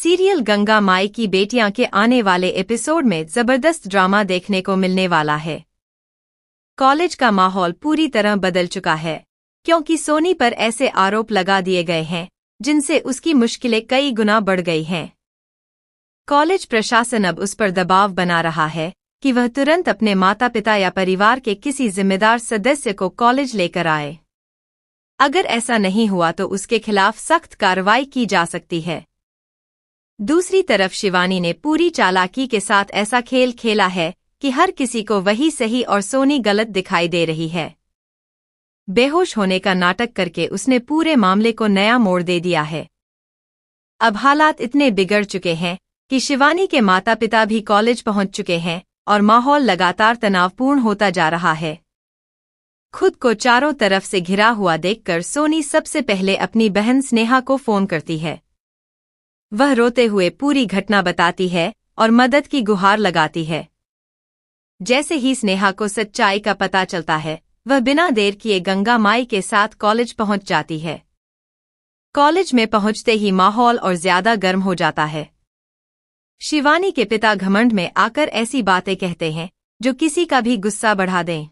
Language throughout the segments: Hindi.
सीरियल गंगा माई की बेटियां के आने वाले एपिसोड में जबरदस्त ड्रामा देखने को मिलने वाला है। कॉलेज का माहौल पूरी तरह बदल चुका है क्योंकि सोनी पर ऐसे आरोप लगा दिए गए हैं जिनसे उसकी मुश्किलें कई गुना बढ़ गई हैं। कॉलेज प्रशासन अब उस पर दबाव बना रहा है कि वह तुरंत अपने माता पिता या परिवार के किसी जिम्मेदार सदस्य को कॉलेज लेकर आए। अगर ऐसा नहीं हुआ तो उसके खिलाफ सख्त कार्रवाई की जा सकती है। दूसरी तरफ शिवानी ने पूरी चालाकी के साथ ऐसा खेल खेला है कि हर किसी को वही सही और सोनी गलत दिखाई दे रही है। बेहोश होने का नाटक करके उसने पूरे मामले को नया मोड़ दे दिया है। अब हालात इतने बिगड़ चुके हैं कि शिवानी के माता पिता भी कॉलेज पहुंच चुके हैं और माहौल लगातार तनावपूर्ण होता जा रहा है। खुद को चारों तरफ से घिरा हुआ देखकर सोनी सबसे पहले अपनी बहन स्नेहा को फोन करती है। वह रोते हुए पूरी घटना बताती है और मदद की गुहार लगाती है। जैसे ही स्नेहा को सच्चाई का पता चलता है, वह बिना देर किए गंगा माई के साथ कॉलेज पहुंच जाती है। कॉलेज में पहुंचते ही माहौल और ज्यादा गर्म हो जाता है। शिवानी के पिता घमंड में आकर ऐसी बातें कहते हैं जो किसी का भी गुस्सा बढ़ा दें।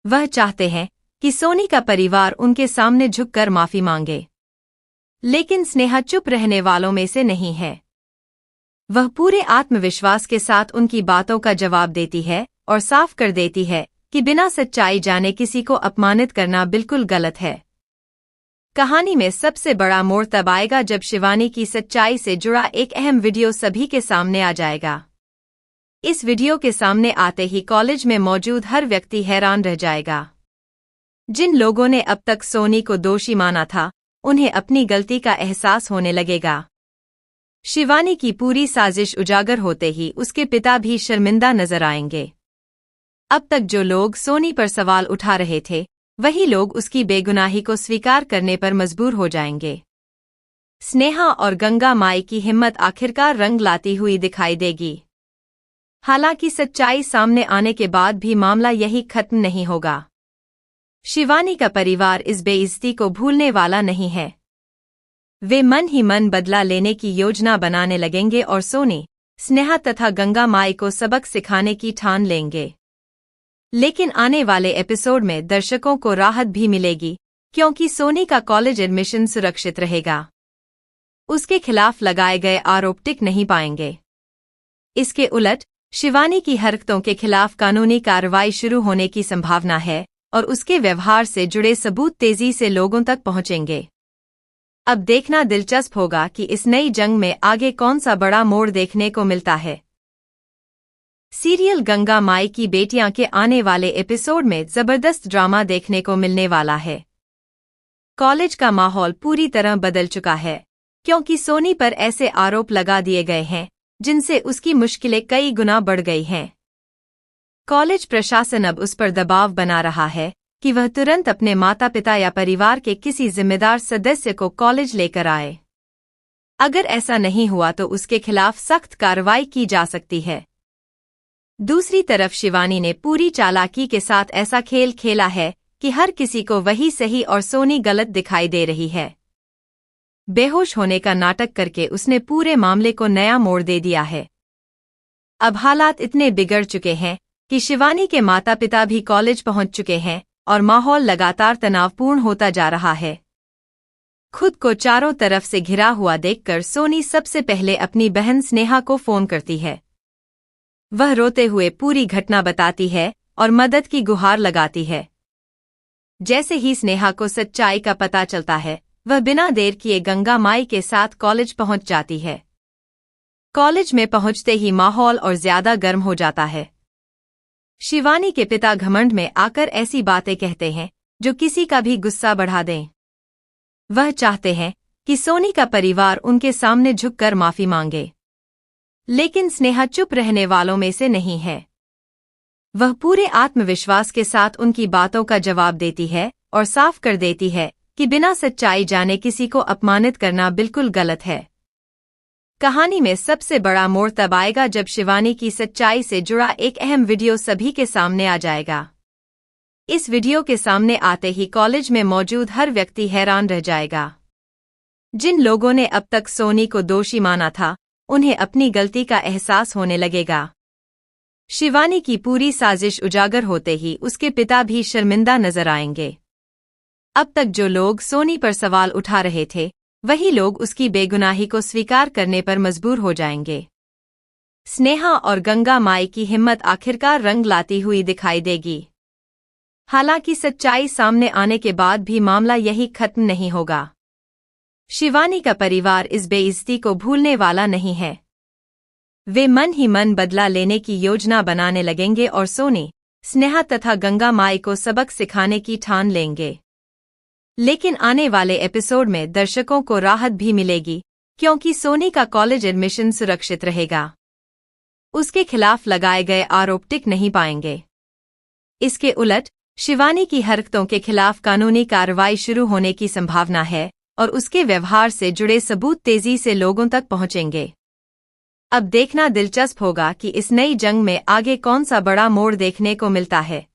वह चाहते हैं कि सोनी का परिवार उनके सामने झुककर माफी मांगे, लेकिन स्नेहा चुप रहने वालों में से नहीं है। वह पूरे आत्मविश्वास के साथ उनकी बातों का जवाब देती है और साफ कर देती है कि बिना सच्चाई जाने किसी को अपमानित करना बिल्कुल गलत है। कहानी में सबसे बड़ा मोड़ तब आएगा जब शिवानी की सच्चाई से जुड़ा एक अहम वीडियो सभी के सामने आ जाएगा। इस वीडियो के सामने आते ही कॉलेज में मौजूद हर व्यक्ति हैरान रह जाएगा। जिन लोगों ने अब तक सोनी को दोषी माना था, उन्हें अपनी गलती का एहसास होने लगेगा। शिवानी की पूरी साजिश उजागर होते ही उसके पिता भी शर्मिंदा नजर आएंगे। अब तक जो लोग सोनी पर सवाल उठा रहे थे, वही लोग उसकी बेगुनाही को स्वीकार करने पर मजबूर हो जाएंगे। स्नेहा और गंगा माई की हिम्मत आखिरकार रंग लाती हुई दिखाई देगी। हालांकि सच्चाई सामने आने के बाद भी मामला यही खत्म नहीं होगा। शिवानी का परिवार इस बेइज्जती को भूलने वाला नहीं है। वे मन ही मन बदला लेने की योजना बनाने लगेंगे और सोनी, स्नेहा तथा गंगा माई को सबक सिखाने की ठान लेंगे। लेकिन आने वाले एपिसोड में दर्शकों को राहत भी मिलेगी क्योंकि सोनी का कॉलेज एडमिशन सुरक्षित रहेगा। उसके खिलाफ लगाए गए आरोप टिक नहीं पाएंगे। इसके उलट शिवानी की हरकतों के खिलाफ कानूनी कार्रवाई शुरू होने की संभावना है और उसके व्यवहार से जुड़े सबूत तेजी से लोगों तक पहुंचेंगे। अब देखना दिलचस्प होगा कि इस नई जंग में आगे कौन सा बड़ा मोड़ देखने को मिलता है। सीरियल गंगा माई की बेटियां के आने वाले एपिसोड में जबरदस्त ड्रामा देखने को मिलने वाला है। कॉलेज का माहौल पूरी तरह बदल चुका है क्योंकि सोनी पर ऐसे आरोप लगा दिए गए हैं जिनसे उसकी मुश्किलें कई गुना बढ़ गई हैं। कॉलेज प्रशासन अब उस पर दबाव बना रहा है कि वह तुरंत अपने माता पिता या परिवार के किसी जिम्मेदार सदस्य को कॉलेज लेकर आए। अगर ऐसा नहीं हुआ तो उसके खिलाफ सख्त कार्रवाई की जा सकती है। दूसरी तरफ शिवानी ने पूरी चालाकी के साथ ऐसा खेल खेला है कि हर किसी को वही सही और सोनी गलत दिखाई दे रही है। बेहोश होने का नाटक करके उसने पूरे मामले को नया मोड़ दे दिया है। अब हालात इतने बिगड़ चुके हैं कि शिवानी के माता पिता भी कॉलेज पहुंच चुके हैं और माहौल लगातार तनावपूर्ण होता जा रहा है। खुद को चारों तरफ से घिरा हुआ देखकर सोनी सबसे पहले अपनी बहन स्नेहा को फोन करती है। वह रोते हुए पूरी घटना बताती है और मदद की गुहार लगाती है। जैसे ही स्नेहा को सच्चाई का पता चलता है, वह बिना देर किए गंगा माई के साथ कॉलेज पहुंच जाती है। कॉलेज में पहुंचते ही माहौल और ज्यादा गर्म हो जाता है। शिवानी के पिता घमंड में आकर ऐसी बातें कहते हैं जो किसी का भी गुस्सा बढ़ा दें। वह चाहते हैं कि सोनी का परिवार उनके सामने झुककर माफी मांगे, लेकिन स्नेहा चुप रहने वालों में से नहीं है। वह पूरे आत्मविश्वास के साथ उनकी बातों का जवाब देती है और साफ कर देती है कि बिना सच्चाई जाने किसी को अपमानित करना बिल्कुल गलत है। कहानी में सबसे बड़ा मोड़ तब आएगा जब शिवानी की सच्चाई से जुड़ा एक अहम वीडियो सभी के सामने आ जाएगा। इस वीडियो के सामने आते ही कॉलेज में मौजूद हर व्यक्ति हैरान रह जाएगा। जिन लोगों ने अब तक सोनी को दोषी माना था, उन्हें अपनी गलती का एहसास होने लगेगा। शिवानी की पूरी साजिश उजागर होते ही उसके पिता भी शर्मिंदा नजर आएंगे। अब तक जो लोग सोनी पर सवाल उठा रहे थे, वही लोग उसकी बेगुनाही को स्वीकार करने पर मजबूर हो जाएंगे। स्नेहा और गंगा माई की हिम्मत आखिरकार रंग लाती हुई दिखाई देगी। हालांकि सच्चाई सामने आने के बाद भी मामला यही खत्म नहीं होगा। शिवानी का परिवार इस बेइज्जती को भूलने वाला नहीं है। वे मन ही मन बदला लेने की योजना बनाने लगेंगे और सोनी, स्नेहा तथा गंगा माई को सबक सिखाने की ठान लेंगे। लेकिन आने वाले एपिसोड में दर्शकों को राहत भी मिलेगी, क्योंकि सोनी का कॉलेज एडमिशन सुरक्षित रहेगा। उसके खिलाफ लगाए गए आरोप टिक नहीं पाएंगे। इसके उलट शिवानी की हरकतों के खिलाफ कानूनी कार्रवाई शुरू होने की संभावना है और उसके व्यवहार से जुड़े सबूत तेजी से लोगों तक पहुंचेंगे। अब देखना दिलचस्प होगा कि इस नई जंग में आगे कौन सा बड़ा मोड़ देखने को मिलता है।